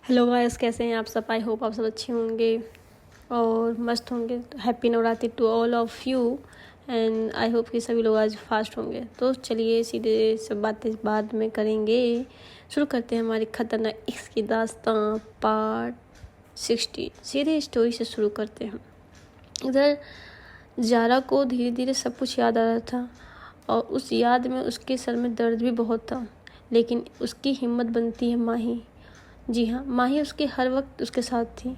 Hello guys, कैसे हैं आप सब। आई होप आप सब अच्छे होंगे और मस्त होंगे। Happy Navratri to all of you and I hope कि सभी लोग आज फास्ट होंगे। तो चलिए सीधे सब बातें बाद में करेंगे। शुरू करते हैं हमारी खतरनाक इश्क की दास्तां पार्ट 60। सीधे स्टोरी से शुरू करते हैं। इधर जारा को धीरे धीरे सब कुछ याद आ रहा था और उस याद में उसके सर में दर्द भी बहुत था, लेकिन उसकी हिम्मत बनती है माही। जी हाँ, माही उसके हर वक्त उसके साथ थी।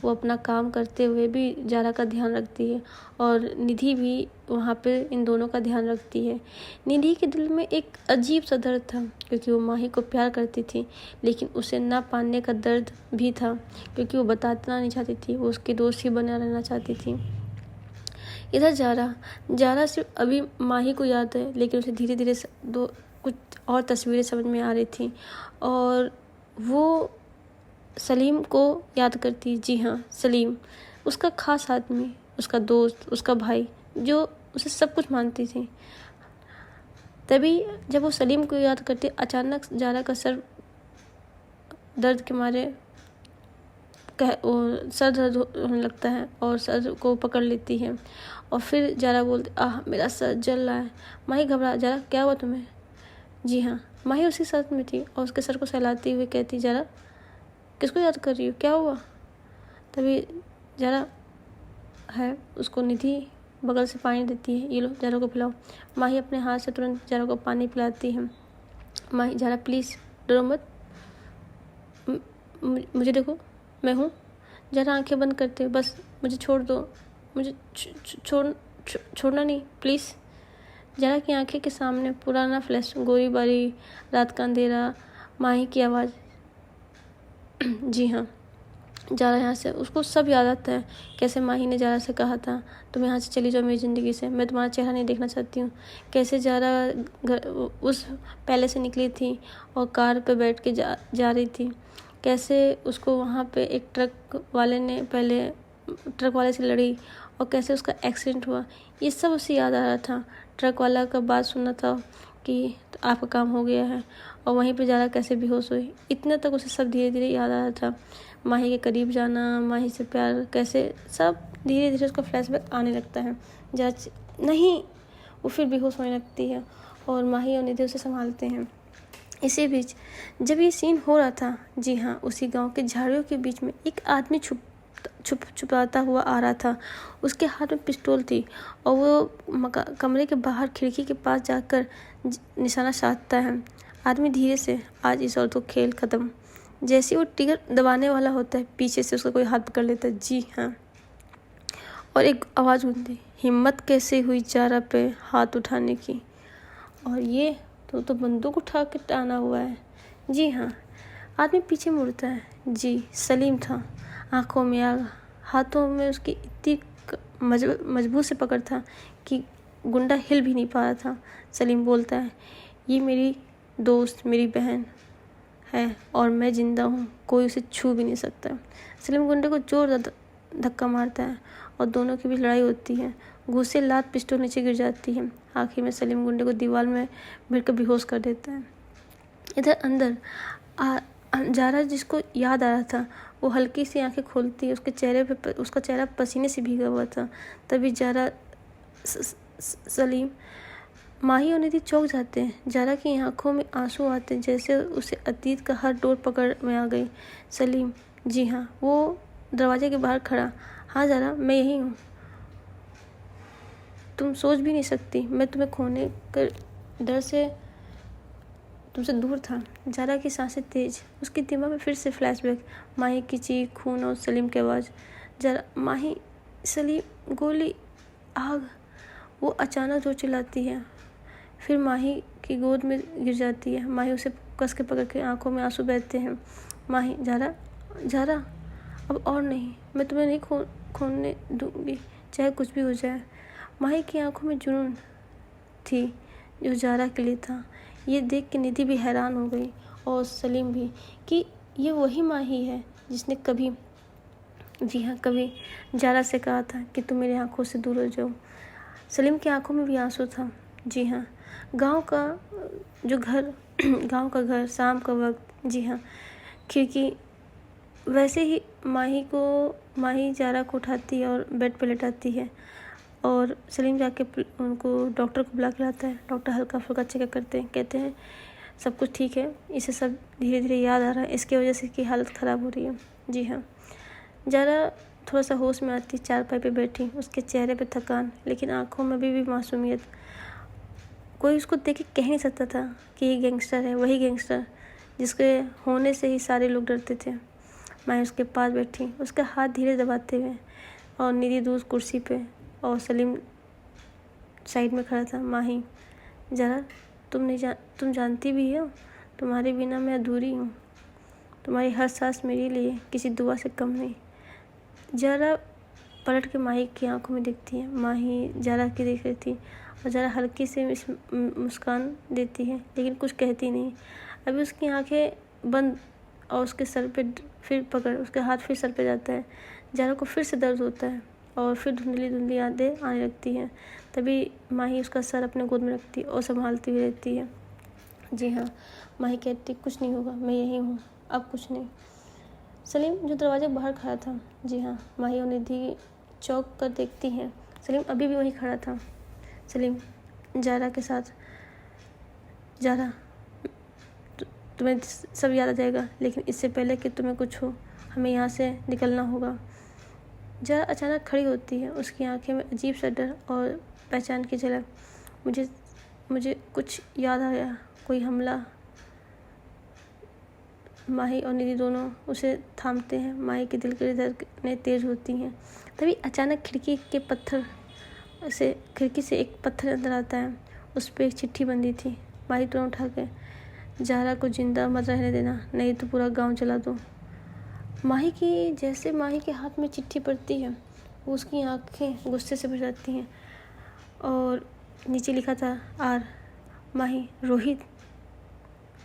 वो अपना काम करते हुए भी जारा का ध्यान रखती है और निधि भी वहाँ पे इन दोनों का ध्यान रखती है। निधि के दिल में एक अजीब सा दर्द था क्योंकि वो माही को प्यार करती थी, लेकिन उसे ना पाने का दर्द भी था क्योंकि वो बताना नहीं चाहती थी। वो उसकी दोस्त ही बना रहना चाहती थी। इधर जारा सिर्फ अभी माही को याद है, लेकिन उसे धीरे धीरे दो कुछ और तस्वीरें समझ में आ रही थी और वो सलीम को याद करती। जी हाँ, सलीम उसका खास आदमी, उसका दोस्त, उसका भाई, जो उसे सब कुछ मानती थी। तभी जब वो सलीम को याद करती, अचानक जारा का सर दर्द के मारे सर दर्द होने लगता है और सर को पकड़ लेती है और फिर जारा बोलती, आह मेरा सर जल रहा है। माही घबरा, जारा क्या हुआ तुम्हें? जी हाँ, माही उसी साथ में थी और उसके सर को सहलाती हुए कहती, जारा किसको याद कर रही हो, क्या हुआ? तभी जारा है उसको निधि बगल से पानी देती है, ये लो जारा को पिलाओ। माही अपने हाथ से तुरंत जारा को पानी पिलाती है। माही, जारा प्लीज़ डरो मत, मुझे देखो, मैं हूँ। जारा आंखें बंद करते, बस मुझे छोड़ दो, मुझे छोड़ना नहीं प्लीज़। जारा की आंखें के सामने पुराना फ्लैश, गोरी बारी रात का अंधेरा, माही की आवाज़। जी हाँ, जारा यहाँ से उसको सब याद आता है। कैसे माही ने जारा से कहा था, तुम यहाँ से चली जाओ मेरी ज़िंदगी से, मैं तुम्हारा चेहरा नहीं देखना चाहती हूँ। कैसे जारा उस पहले से निकली थी और कार पे बैठ के जा रही थी। कैसे उसको वहाँ पे एक ट्रक वाले से लड़ी और कैसे उसका एक्सीडेंट हुआ, ये सब उसे याद आ रहा था। ट्रक वाला का बात सुना था कि तो आपका काम हो गया है, और वहीं पे जारा कैसे बेहोश हुई, इतने तक उसे सब धीरे धीरे याद आ रहा था। माही के करीब जाना, माही से प्यार, कैसे सब धीरे धीरे उसका फ्लैशबैक आने लगता है। नहीं, वो फिर बेहोश होने लगती है और माही और निधि उसे संभालते हैं। इसी बीच जब ये सीन हो रहा था, जी हाँ, उसी गांव के झाड़ियों के बीच में एक आदमी छुपाता हुआ आ रहा था। उसके हाथ में पिस्तौल थी और वो कमरे के बाहर खिड़की के पास जाकर निशाना साधता है। आदमी धीरे से, आज इस औरत को खेल खत्म। जैसे वो ट्रिगर दबाने वाला होता है, पीछे से उसका कोई हाथ पकड़ लेता है। जी हाँ, और एक आवाज़ गूंजती, हिम्मत कैसे हुई जारा पे हाथ उठाने की? और ये तो बंदूक उठा के टाना हुआ है। जी हाँ, आदमी पीछे मुड़ता है। जी, सलीम था। आंखों में आग, हाथों में उसकी इतनी मजबूत से पकड़ था कि गुंडा हिल भी नहीं पा रहा था। सलीम बोलता है, ये मेरी दोस्त, मेरी बहन है और मैं जिंदा हूँ, कोई उसे छू भी नहीं सकता। सलीम गुंडे को जोरदार धक्का मारता है और दोनों के बीच लड़ाई होती है। घुसे लात पिस्टल नीचे गिर जाती है। आखिर में सलीम गुंडे को दीवार में भिड़कर बेहोश कर देता है। इधर अंदर जारा, जिसको याद आ रहा था, वो हल्की सी आंखें खोलती है। उसके चेहरे पे उसका चेहरा पसीने से भीगा हुआ था। तभी जारा, सलीम, माही और निधि चौंक जाते हैं। जारा की आंखों में आंसू आते हैं, जैसे उसे अतीत का हर डोर पकड़ में आ गई। सलीम, जी हाँ, वो दरवाजे के बाहर खड़ा, हाँ जारा, मैं यही हूँ। तुम सोच भी नहीं सकती, मैं तुम्हें खोने के डर से तुमसे दूर था। जारा की सांसें तेज, उसके दिमाग में फिर से फ्लैशबैक, माही की चीख, खून और सलीम की आवाज़। जारा, माही, सलीम, गोली, आग। वो अचानक जो चिल्लाती है, फिर माही की गोद में गिर जाती है। माही उसे कस के पकड़ के, आंखों में आंसू बहते हैं। माही, जारा, जारा, अब और नहीं, मैं तुम्हें नहीं खोने दूंगी, चाहे कुछ भी हो जाए। माही की आंखों में जुनून थी जो जारा के लिए था। ये देख के निधि भी हैरान हो गई और सलीम भी, कि ये वही माही है जिसने कभी, जी हाँ, कभी जारा से कहा था कि तुम मेरी आंखों से दूर हो जाओ। सलीम की आंखों में भी आंसू था। जी हाँ, गांव का जो घर गांव का घर, शाम का वक्त, जी हाँ, खिड़की वैसे ही माही जारा को उठाती है और बेड पे लेटाती है और सलीम जाके उनको डॉक्टर को बुला के लाता है। डॉक्टर हल्का फुल्का चेकअप करते हैं, कहते हैं सब कुछ ठीक है, इसे सब धीरे धीरे याद आ रहा है, इसकी वजह से इसकी हालत ख़राब हो रही है। जी हाँ, जारा थोड़ा सा होश में आती, चारपाई पे बैठी, उसके चेहरे पे थकान, लेकिन आंखों में अभी भी मासूमियत। कोई उसको देख के कह नहीं सकता था कि ये गैंगस्टर है, वही गैंगस्टर जिसके होने से ही सारे लोग डरते थे। मैं उसके पास बैठी, उसका हाथ धीरे दबाते हुए, और निधि दूर कुर्सी पे और सलीम साइड में खड़ा था। माही, जरा तुम जानती भी हो तुम्हारे बिना मैं अधूरी हूँ, तुम्हारी हर सांस मेरे लिए किसी दुआ से कम नहीं। जरा पलट के माही की आंखों में देखती है। माही जरा की देख रही थी और जरा हल्की से मुस्कान देती है, लेकिन कुछ कहती नहीं। अभी उसकी आंखें बंद और उसके सर पे फिर उसका हाथ फिर सर पे जाता है। जरा को फिर से दर्द होता है और फिर धुंधली धुंधली यादें आने लगती हैं। तभी माही उसका सर अपने गोद में रखती और संभालती हुई रहती है। जी हाँ, माही कहती कुछ नहीं होगा, मैं यहीं हूँ, अब कुछ नहीं। सलीम जो दरवाजे बाहर खड़ा था, जी हाँ, माही और निधि चौंक कर देखती हैं। सलीम अभी भी वहीं खड़ा था। सलीम जारा के साथ, जारा तुम्हें सब याद आ जाएगा, लेकिन इससे पहले कि तुम्हें कुछ हो हमें यहाँ से निकलना होगा। जरा अचानक खड़ी होती है, उसकी आंखें में अजीब सा डर और पहचान की झलक। मुझे कुछ याद आया, कोई हमला। माही और निधि दोनों उसे थामते हैं। माही के दिल की धड़कनें तेज होती हैं। तभी अचानक खिड़की से एक पत्थर अंदर आता है। उस पर एक चिट्ठी बंधी थी। माही तुरंत उठा के, जारा को जिंदा मत रहने देना, नहीं तो पूरा गांव जला दो। जैसे माही के हाथ में चिट्ठी पड़ती है, उसकी आंखें गुस्से से भर जाती हैं और नीचे लिखा था आर। माही, रोहित,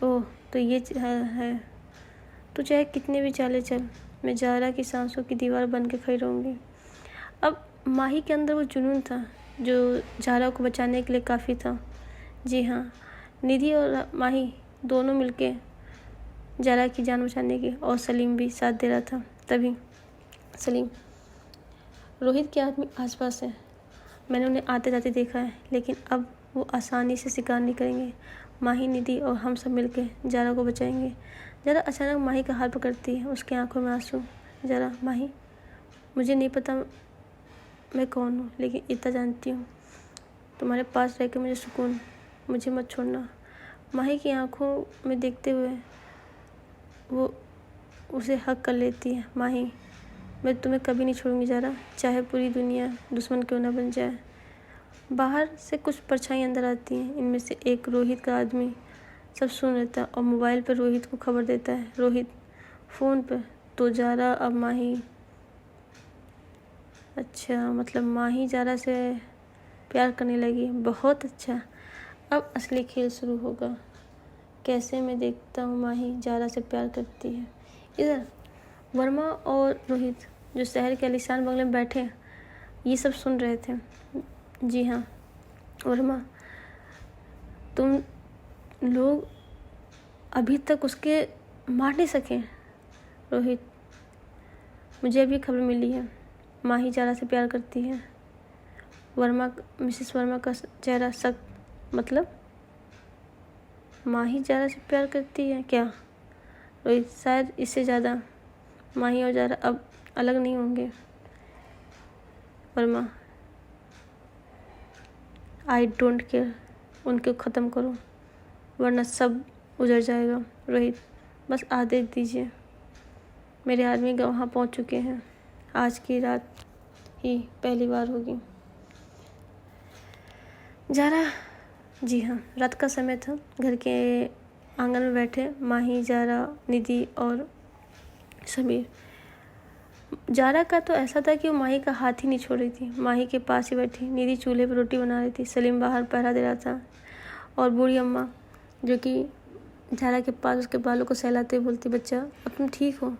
ओह तो ये है। तो चाहे कितने भी चाले चल, मैं जारा की सांसों की दीवार बन के खड़ी रहूँगी। अब माही के अंदर वो जुनून था जो जारा को बचाने के लिए काफ़ी था। जी हाँ, निधि और माही दोनों मिलके जारा की जान बचाने की, और सलीम भी साथ दे रहा था। तभी सलीम, रोहित के आदमी आसपास है, मैंने उन्हें आते जाते देखा है, लेकिन अब वो आसानी से शिकार नहीं करेंगे। माही, निधि और हम सब मिलके जारा को बचाएंगे। जरा अचानक माही का हाथ पकड़ती है, उसकी आंखों में आंसू। जरा, माही, मुझे नहीं पता मैं कौन हूँ, लेकिन इतना जानती हूँ, तुम्हारे पास रह के मुझे सुकून, मुझे मत छोड़ना। माही की आंखों में देखते हुए वो उसे हक कर लेती है। माही, मैं तुम्हें कभी नहीं छोड़ूंगी जारा, चाहे पूरी दुनिया दुश्मन क्यों ना बन जाए। बाहर से कुछ परछाई अंदर आती हैं। इनमें से एक रोहित का आदमी सब सुन लेता है और मोबाइल पर रोहित को खबर देता है। रोहित फ़ोन पर। तो जारा अब माही, अच्छा मतलब माही जारा से प्यार करने लगी, बहुत अच्छा, अब असली खेल शुरू होगा। कैसे मैं देखता हूँ माही जारा से प्यार करती है। इधर वर्मा और रोहित जो शहर के आलीशान बंगले में बैठे ये सब सुन रहे थे। जी हाँ वर्मा, तुम लोग अभी तक उसके मार नहीं सके। रोहित, मुझे अभी खबर मिली है, माही जारा से प्यार करती है। मिसेस वर्मा का चेहरा सख्त, मतलब माही जारा से प्यार करती है क्या? रोहित, शायद इससे ज़्यादा। माही और जारा अब अलग नहीं होंगे। वर्मा, आई डोंट केयर, उनको ख़त्म करो वरना सब उजड़ जाएगा। रोहित, बस आदेश दीजिए, मेरे आदमी वहाँ पहुँच चुके हैं, आज की रात ही पहली बार होगी। जारा, जी हाँ, रात का समय था। घर के आंगन में बैठे माही, जारा, निधि और समीर। जारा का तो ऐसा था कि वो माही का हाथ ही नहीं छोड़ रही थी, माही के पास ही बैठी। निधि चूल्हे पर रोटी बना रही थी, सलीम बाहर पहरा दे रहा था, और बूढ़ी अम्मा जो कि जारा के पास उसके बालों को सहलाते हुए बोलती, बच्चा अब तुम ठीक हो?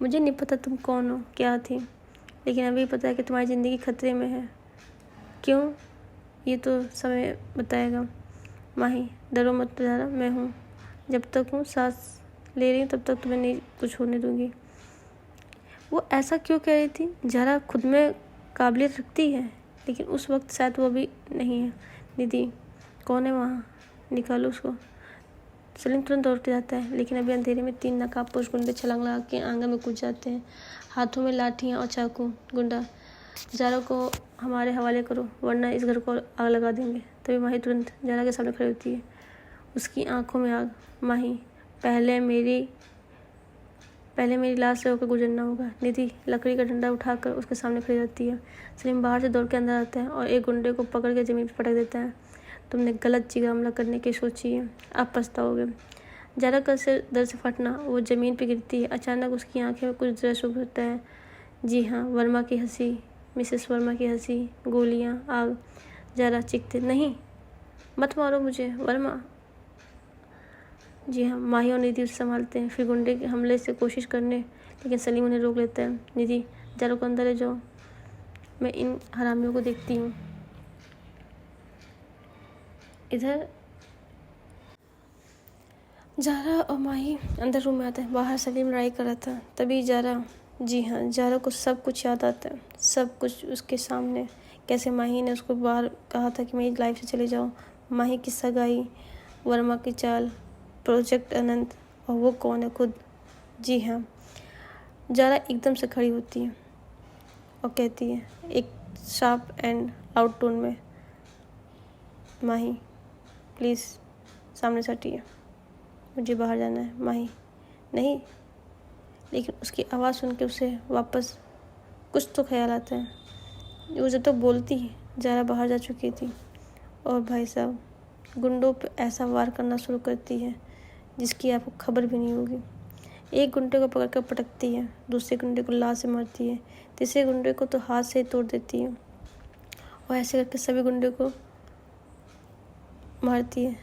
मुझे नहीं पता तुम कौन हो, क्या थी, लेकिन अभी पता है कि तुम्हारी ज़िंदगी खतरे में है। क्यों, ये तो समय बताएगा। माही, डरो मत जारा, मैं हूँ, जब तक हूँ सांस ले रही हूँ तब तक तुम्हें नहीं कुछ होने दूँगी। वो ऐसा क्यों कह रही थी? ज़ारा खुद में काबिलियत रखती है, लेकिन उस वक्त शायद वो भी नहीं है। निधि, कौन है वहाँ? निकालो उसको। सलीम तुरंत दौड़ के जाता है, लेकिन अभी अंधेरे में 3 नकाबपोश गुंडे छलांग लगा के आंगन में कूद जाते हैं, हाथों में लाठियाँ और चाकू। गुंडा, ज़ारा को हमारे हवाले करो, वरना इस घर को आग लगा देंगे। तभी माही तुरंत ज़ारा के सामने खड़ी होती है, उसकी आंखों में आग। माही, पहले मेरी लाश से होकर गुजरना होगा। निधि लकड़ी का डंडा उठाकर उसके सामने खड़ी रहती है। सलीम बाहर से दौड़ के अंदर आता है और एक गुंडे को पकड़ के ज़मीन पर पटक देता है। तुमने गलत जगह हमला करने की सोची है, अब पछताओगे। ज़ारा का सिर दर्द से फटना, वो ज़मीन पर गिरती है। अचानक उसकी आंखें में कुछ दृश्य उभरता है। जी हाँ, वर्मा की हंसी, मिसेस वर्मा की हंसी, गोलियाँ, आग। ज़ारा चीखते, नहीं, मत मारो मुझे वर्मा। जी हाँ, माही और निधि उसे संभालते हैं, फिर गुंडे के हमले से कोशिश करने, लेकिन सलीम उन्हें रोक लेता है। निधि, ज़ारा को अंदर ले जाओ, मैं इन हरामियों को देखती हूँ। इधर ज़ारा और माही अंदर रूम में आते हैं। बाहर सलीम लड़ाई कर रहा था। तभी ज़ारा, जी हाँ, ज़ारा को सब कुछ याद आता है, सब कुछ उसके सामने। कैसे माही ने उसको बाहर कहा था कि मेरी लाइफ से चले जाओ, माही की सगाई, वर्मा की चाल, प्रोजेक्ट अनंत, और वो कौन है खुद। जी हाँ, ज़ारा एकदम से खड़ी होती है और कहती है एक शार्प एंड आउट टोन में, माही प्लीज़ सामने से हटिए, मुझे बाहर जाना है। माही, नहीं। लेकिन उसकी आवाज़ सुन के उसे वापस कुछ तो ख्याल आता है। वो जब तक बोलती है, ज़ारा बाहर जा चुकी थी और भाई साहब गुंडों पे ऐसा वार करना शुरू करती है जिसकी आपको खबर भी नहीं होगी। एक गुंडे को पकड़ कर पटकती है, दूसरे गुंडे को लात से मारती है, तीसरे गुंडे को तो हाथ से ही तोड़ देती है, और ऐसे करके सभी गुंडे को मारती है।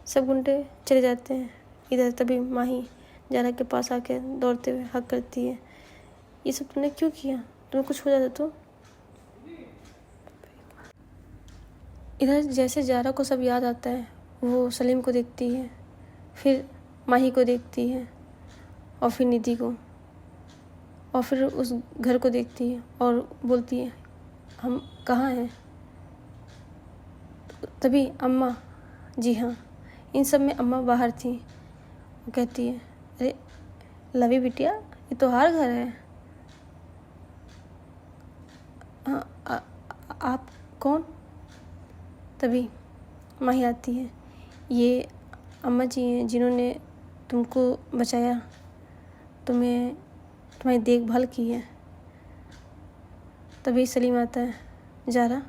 सब गुंडे चले जाते हैं। इधर तभी माही ज़ारा के पास आके दौड़ते हुए हक करती है, ये सब तुमने क्यों किया? तुम्हें कुछ हो जाता तो? इधर जैसे ज़ारा को सब याद आता है, वो सलीम को देखती है, फिर माही को देखती है, और फिर निधि को, और फिर उस घर को देखती है और बोलती है, हम कहाँ हैं? तभी अम्मा, जी हाँ, इन सब में अम्मा बाहर थी। वो कहती है, अरे लवी बिटिया, ये तो हर घर है। हाँ, आप कौन? तभी माही आती है, ये अम्मा जी हैं जिन्होंने तुमको बचाया, तुम्हारी देखभाल की है। तभी सलीम आता है, ज़ारा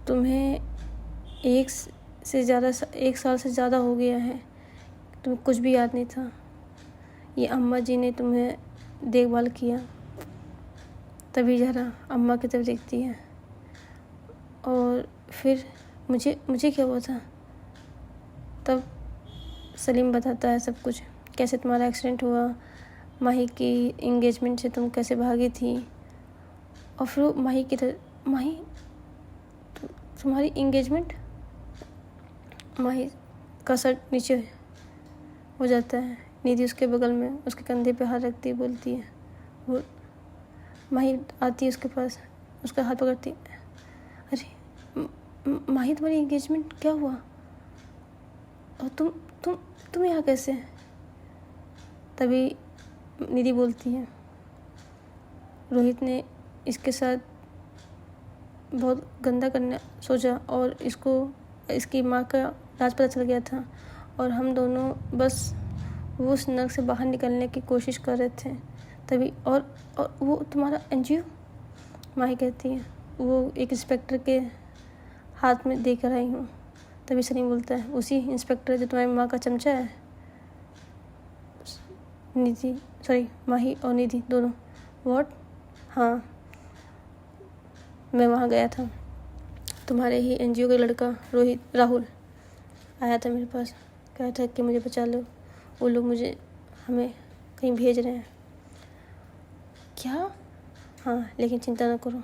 तुम्हें एक साल से ज़्यादा हो गया है, तुम्हें कुछ भी याद नहीं था, ये अम्मा जी ने तुम्हें देखभाल किया। तभी ज़ारा अम्मा की तरफ देखती है, और फिर मुझे क्या हुआ था? तब सलीम बताता है सब कुछ, कैसे तुम्हारा एक्सीडेंट हुआ, माही की इंगेजमेंट से तुम कैसे भागी थी, और फिर माही की तरफ, माही तुम्हारी इंगेजमेंट? माही का सर नीचे हो जाता है। निधि उसके बगल में उसके कंधे पे हाथ रखती है, बोलती है, वो माही आती है उसके पास, उसका हाथ पकड़ती है, अरे माही तुम्हारी इंगेजमेंट क्या हुआ, और तुम यहाँ कैसे? तभी निधि बोलती है, रोहित ने इसके साथ बहुत गंदा करना सोचा और इसकी माँ का राज पता चल गया था, और हम दोनों बस वो उस नर्क से बाहर निकलने की कोशिश कर रहे थे। तभी और वो तुम्हारा एनजीओ? माही कहती है, वो एक इंस्पेक्टर के हाथ में देकर आई हूँ। तभी सलीम बोलता है, उसी इंस्पेक्टर जो तुम्हारी माँ का चमचा है? माही और निधि दोनों, व्हाट? हाँ, मैं वहाँ गया था, तुम्हारे ही एनजीओ का लड़का राहुल आया था मेरे पास, कहा था कि मुझे बचा लो, वो लोग हमें कहीं भेज रहे हैं। क्या? हाँ, लेकिन चिंता ना करो,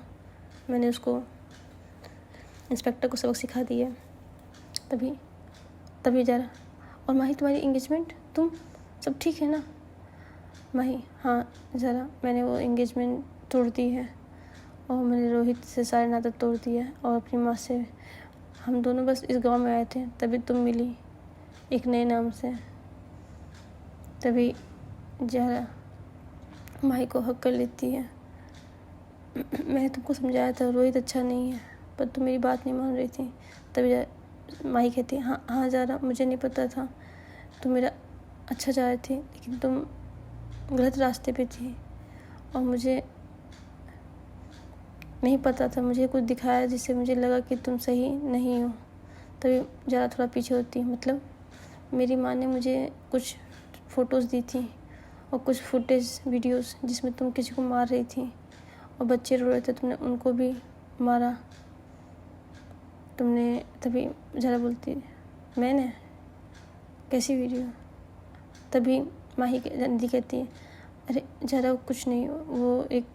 मैंने उसको इंस्पेक्टर को सबक सिखा दिया। तभी ज़ारा, और माही तुम्हारी इंगेजमेंट, तुम सब ठीक है ना? माही, हाँ ज़रा मैंने वो एंगेजमेंट तोड़ दी है और मैंने रोहित से सारे नाता तोड़ दिया है और अपनी माँ से। हम दोनों बस इस गांव में आए थे, तभी तुम मिली एक नए नाम से। तभी ज़रा माही को हक कर लेती है। मैंने तुमको समझाया था रोहित अच्छा नहीं है, पर तुम मेरी बात नहीं मान रही थी। तभी माही कहती है, हाँ हाँ ज़रा, मुझे नहीं पता था तुम मेरा अच्छा चाह रही थी, लेकिन तुम गलत रास्ते पे थी और मुझे नहीं पता था। मुझे कुछ दिखाया जिससे मुझे लगा कि तुम सही नहीं हो। तभी ज़रा थोड़ा पीछे होती है। मतलब मेरी माँ ने मुझे कुछ फ़ोटोज़ दी थी और कुछ फुटेज वीडियोस जिसमें तुम किसी को मार रही थी और बच्चे रो रहे थे, तुमने उनको भी मारा। तुमने तभी ज़रा बोलती, मैंने कैसी वीडियो? तभी माही दीदी कहती है, अरे ज़रा कुछ नहीं, वो एक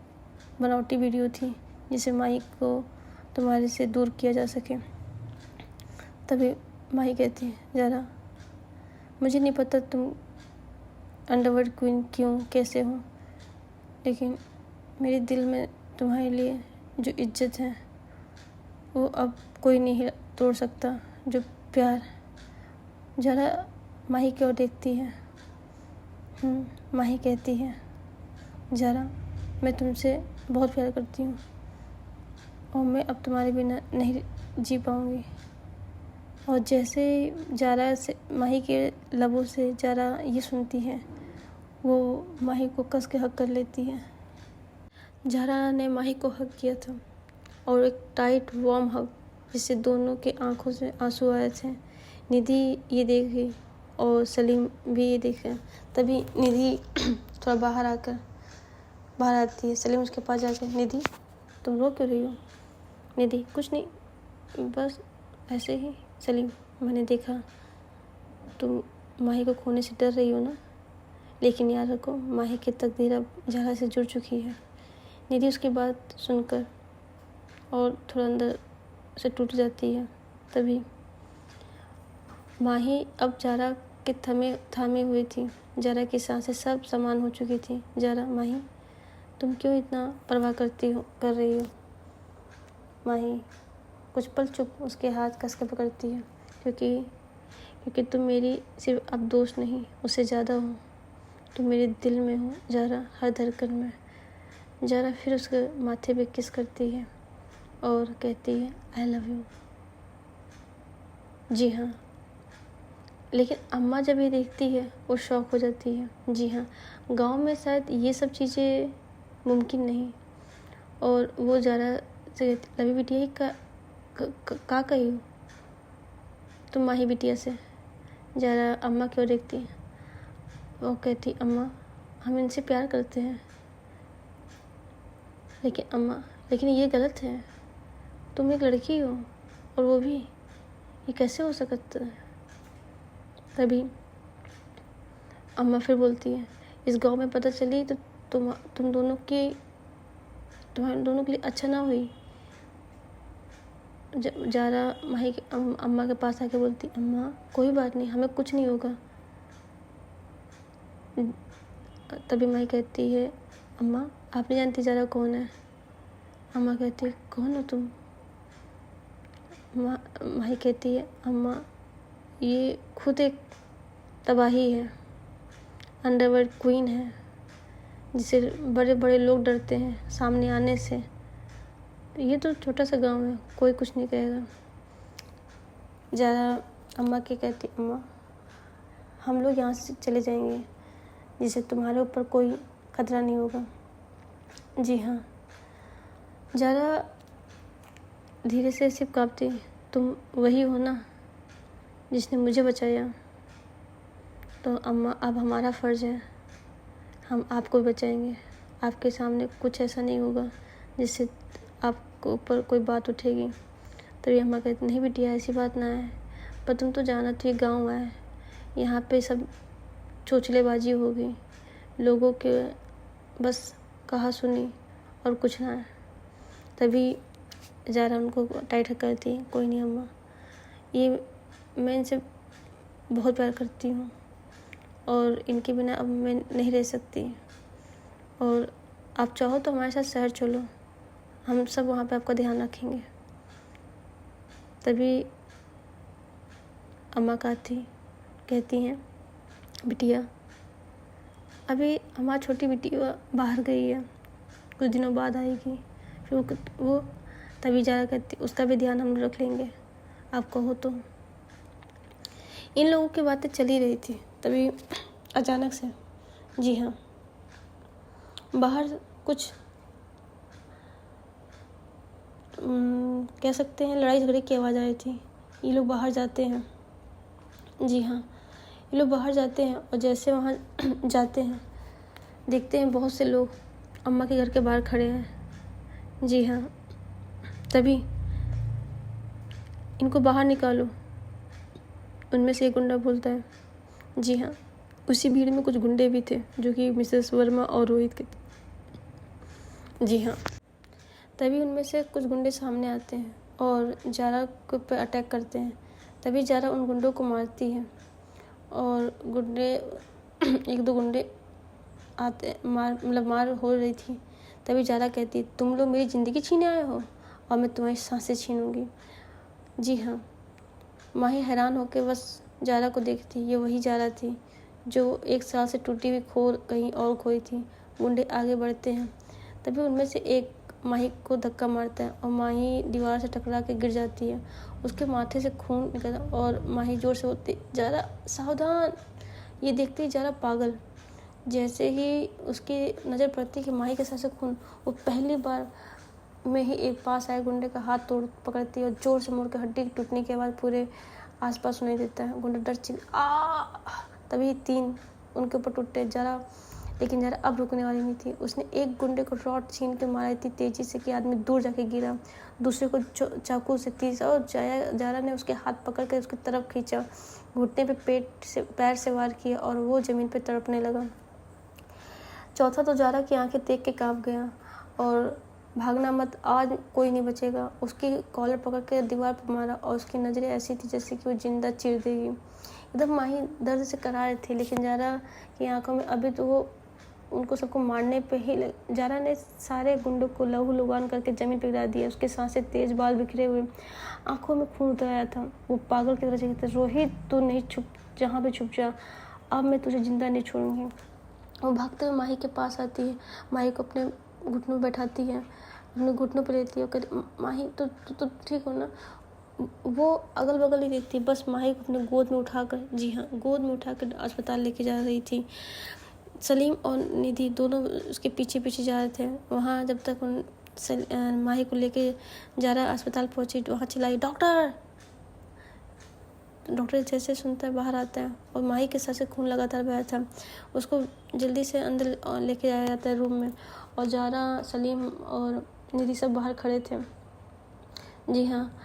बनावटी वीडियो थी जिसे माही को तुम्हारे से दूर किया जा सके। तभी माही कहती है, ज़रा मुझे नहीं पता तुम अंडरवर्ल्ड क्वीन क्यों कैसे हो, लेकिन मेरे दिल में तुम्हारे लिए जो इज्जत है वो अब कोई नहीं तोड़ सकता। जो प्यार। ज़रा माही की ओर देखती है। माही कहती है, ज़रा मैं तुमसे बहुत प्यार करती हूँ और मैं अब तुम्हारे बिना नहीं जी पाऊँगी। और जैसे ज़रा से माही के लबों से ज़रा ये सुनती है, वो माही को कस के हक कर लेती है। ज़रा ने माही को हक किया था और एक टाइट वार्म हक, जिससे दोनों के आंखों से आंसू आए थे। निधि ये देखी और सलीम भी ये देखे। तभी निधि थोड़ा बाहर आती है। सलीम उसके पास जाके, निधि तुम रो क्यों रही हो? निधि, कुछ नहीं, बस ऐसे ही। सलीम, मैंने देखा तुम माही को खोने से डर रही हो ना, लेकिन याद रखो माही की तकदीर अब ज़रा से जुड़ चुकी है। निधि उसकी बात सुनकर और थोड़ा अंदर से टूट जाती है। तभी माही अब ज़रा के थामे हुई थी। ज़रा की सांसें सब समान हो चुकी थी। ज़रा, माही तुम क्यों इतना परवाह कर रही हो? माही कुछ पल चुप उसके हाथ कस के पकड़ती है, क्योंकि तुम मेरी सिर्फ अब दोस्त नहीं, उससे ज़्यादा हो। तुम मेरे दिल में हो ज़रा, हर धड़कन में। ज़रा फिर उसके माथे पे किस करती है और कहती है, आई लव यू। जी हाँ, लेकिन अम्मा जब ये देखती है वो शौक हो जाती है। जी हाँ, गांव में शायद ये सब चीज़ें मुमकिन नहीं। और वो ज़रा से लवी बिटिया ही का कही हो तुम माही बिटिया से? ज़रा अम्मा क्यों देखती है? वो कहती, अम्मा हम इनसे प्यार करते हैं। लेकिन अम्मा, लेकिन ये गलत है। तुम एक लड़की हो और वो भी, ये कैसे हो सकता है? तभी अम्मा फिर बोलती है, इस गांव में पता चली तो तुम्हारे दोनों के लिए अच्छा ना हुई। ज़रा माही के अम्मा के पास आके बोलती, अम्मा कोई बात नहीं, हमें कुछ नहीं होगा। तभी माही कहती है, अम्मा आप नहीं जानती ज़रा कौन है? अम्मा कहती है, कौन हो तुम? माही कहती है, अम्मा ये खुद एक तबाही है, अंडरवर्ल्ड क्वीन है, जिसे बड़े बड़े लोग डरते हैं सामने आने से। ये तो छोटा सा गांव है, कोई कुछ नहीं कहेगा। ज़रा अम्मा की कहती, अम्मा हम लोग यहाँ से चले जाएंगे, जिससे तुम्हारे ऊपर कोई खतरा नहीं होगा। जी हाँ। ज़रा धीरे से सिर्फ काँपती, तुम वही हो ना जिसने मुझे बचाया? तो अम्मा अब हमारा फ़र्ज़ है, हम आपको बचाएंगे। आपके सामने कुछ ऐसा नहीं होगा जिससे आपको ऊपर कोई बात उठेगी। तो ये अम्मा कहती, नहीं बिटिया ऐसी बात ना है, पर तुम तो जाना तो ये गाँव है, यहाँ पे सब चोचलेबाजी होगी, लोगों के बस कहा सुनी और कुछ ना है। तभी ज़रा उनको टाइट करती है, कोई नहीं अम्मा, ये मैं इनसे बहुत प्यार करती हूँ और इनके बिना अब मैं नहीं रह सकती, और आप चाहो तो हमारे साथ शहर चलो, हम सब वहाँ पे आपका ध्यान रखेंगे। तभी अम्मा कहती हैं, बिटिया अभी हमारी छोटी बिटिया बाहर गई है, कुछ दिनों बाद आएगी, फिर वो तभी जारा कहती उसका भी ध्यान हम रख लेंगे, आप कहो तो। इन लोगों की बातें चली रही थी, तभी अचानक से, जी हाँ, बाहर कुछ कह सकते हैं लड़ाई झगड़े की आवाज़ आ रही थी। ये लोग बाहर जाते हैं, जी हाँ, ये लोग बाहर जाते हैं और जैसे वहाँ जाते हैं देखते हैं बहुत से लोग अम्मा के घर के बाहर खड़े हैं। जी हाँ, तभी इनको बाहर निकालो, उनमें से एक गुंडा बोलता है। जी हाँ, उसी भीड़ में कुछ गुंडे भी थे जो कि मिसेस वर्मा और रोहित के थे। जी हाँ, तभी उनमें से कुछ गुंडे सामने आते हैं और जारा के ऊपर अटैक करते हैं। तभी जारा उन गुंडों को मारती है और गुंडे एक दो गुंडे आते मार हो रही थी। तभी जारा कहती, तुम लोग मेरी ज़िंदगी छीने आए हो और मैं तुम्हारी सांसें छीनूंगी। जी हाँ, माही हैरान होकर बस जारा को देखती। ये वही जारा थी जो 1 साल से टूटी हुई खोर कहीं और खोई थी। गुंडे आगे बढ़ते हैं, तभी उनमें से एक माही को धक्का मारता है और माही दीवार से टकरा के गिर जाती है। उसके माथे से खून निकलता और माही जोर से बोलती, जारा सावधान। ये देखते ही जारा पागल। जैसे ही उसकी नज़र पड़ती कि माही के सर से खून, वो पहली बार में ही एक पास आए गुंडे का हाथ पकड़ती है और जोर से मोड़ के हड्डी टूटने के बाद पूरे आसपास सुनाई देता है। गुंडा डर तभी 3 उनके ऊपर टूटे। लेकिन जरा अब रुकने वाली नहीं थी। उसने एक गुंडे को रॉड छीन के मारा इतनी तेजी से कि आदमी दूर जाके गिरा। दूसरे को चाकू से तीसरा, और जारा ने उसके हाथ पकड़ कर उसकी तरफ खींचा, घुटने पे पैर से वार किया और वो ज़मीन पे तड़पने लगा। चौथा तो जारा की आंखें देख के कांप गया और भागना मत, आज कोई नहीं बचेगा। उसकी कॉलर पकड़ के दीवार पर मारा और उसकी नज़रें ऐसी थी जैसे कि वो जिंदा चीर देगी। एकदम माही दर्द से करार थी, लेकिन जारा की आंखों में अभी तो वो उनको सबको मारने पे ही जारा ने सारे गुंडों को लहू लुहान करके ज़मीन पर गिरा दिया। उसके सांसें तेज, बाल बिखरे हुए, आंखों में खून उतर आया था। वो पागल की तरह कहते, रोहित तू नहीं जहाँ पे छुप जा, अब मैं तुझे जिंदा नहीं छोड़ूंगी। वो भागते हुए माही के पास आती है, माही को अपने घुटनों बैठाती है, अपने घुटनों पर लेती है, कहती, माही तो ठीक हो ना। वो अगल बगल ही देखती, बस माही को अपने गोद में उठाकर, जी हाँ, गोद में उठाकर अस्पताल लेके जा रही थी। सलीम और निधि दोनों उसके पीछे पीछे जा रहे थे। वहाँ जब तक माही को लेके जारा अस्पताल पहुँची, वहाँ चिल्लाई, डॉक्टर। डॉक्टर जैसे सुनता है बाहर आता है और माही के सर से खून लगातार बह था। उसको जल्दी से अंदर लेके जाया जाता है रूम में, और जारा, सलीम और निधि सब बाहर खड़े थे। जी हाँ,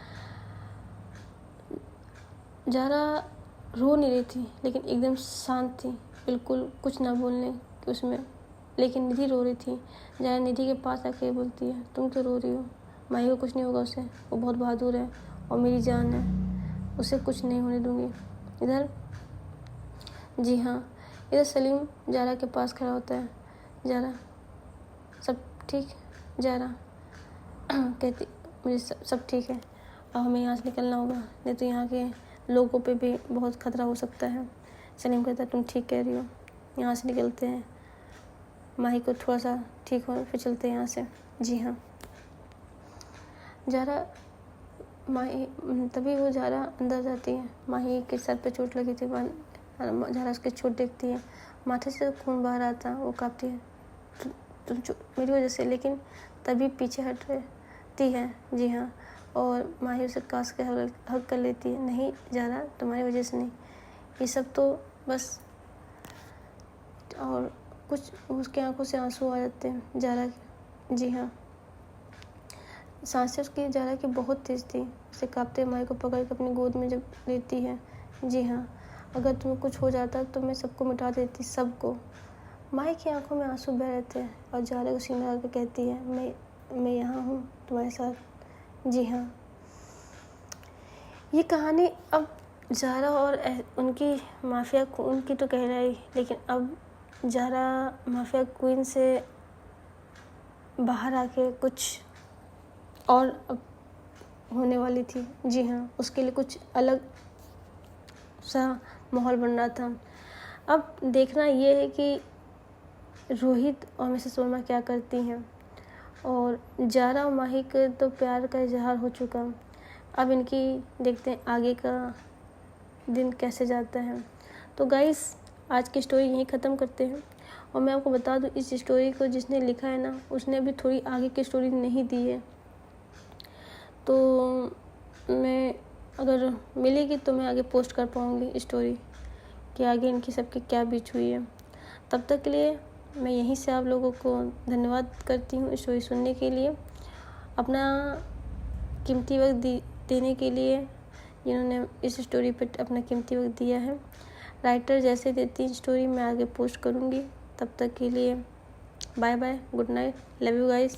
जारा रो नहीं रही थी, लेकिन एकदम शांत थी, बिल्कुल कुछ ना बोलने उसमें। लेकिन निधि रो रही थी। जारा निधि के पास आके बोलती है, तुम क्यों रो रही हो? माही को कुछ नहीं होगा, उसे, वो बहुत बहादुर है और मेरी जान है, उसे कुछ नहीं होने दूंगी। इधर, जी हाँ, इधर सलीम जारा के पास खड़ा होता है। जारा, सब ठीक? जारा कहती, मुझे सब ठीक है, अब हमें यहाँ से निकलना होगा, नहीं तो यहाँ के लोगों पे भी बहुत खतरा हो सकता है। सलीम कहता है, तुम ठीक कह रही हो, यहाँ से निकलते हैं, माही को थोड़ा सा ठीक हो फिर चलते हैं यहाँ से। जी हाँ, जारा माही, तभी वो जारा अंदर जाती है। माही के सर पे चोट लगी थी, जारा उसके चोट देखती है, माथे से खून बह रहा था। वो काँपती है, तुम मेरी वजह से, लेकिन तभी पीछे हट रहती है। जी हाँ, और माही उसे कास के हग कर लेती है, नहीं जारा, तुम्हारी वजह से नहीं, ये सब तो बस। और कुछ उसकी आंखों से आंसू आ जाते हैं जारा के। जी हाँ, सांसें उसकी जारा की बहुत तेज़ थी। उसे काँपते माही को पकड़ के अपनी गोद में जब लेती है। जी हाँ, अगर तुम्हें कुछ हो जाता तो मैं सबको मिटा देती, सबको। माही की आंखों में आंसू बह रहे थे और जारा को सीने लगा के कहती है, मैं यहाँ हूँ तुम्हारे साथ। जी हाँ, ये कहानी अब ज़ारा और उनकी माफिया उनकी तो कह रही, लेकिन अब ज़ारा माफिया क्वीन से बाहर आके कुछ और अब होने वाली थी। जी हाँ, उसके लिए कुछ अलग सा माहौल बन रहा था। अब देखना ये है कि रोहित और मिसेस वर्मा क्या करती हैं। और ज़ारा और माही के तो प्यार का इजहार हो चुका, अब इनकी देखते हैं आगे का दिन कैसे जाता है। तो गाइस, आज की स्टोरी यहीं ख़त्म करते हैं। और मैं आपको बता दूं, इस स्टोरी को जिसने लिखा है ना, उसने अभी थोड़ी आगे की स्टोरी नहीं दी है। तो मैं अगर मिलेगी तो मैं आगे पोस्ट कर पाऊँगी स्टोरी कि आगे इनकी सबकी क्या बीच हुई है। तब तक के लिए मैं यहीं से आप लोगों को धन्यवाद करती हूँ स्टोरी सुनने के लिए, अपना कीमती वक्त देने के लिए, जिन्होंने इस स्टोरी पर अपना कीमती वक्त दिया है। राइटर जैसे देती हैं स्टोरी, मैं आगे पोस्ट करूँगी। तब तक के लिए bye bye, good night, love you guys.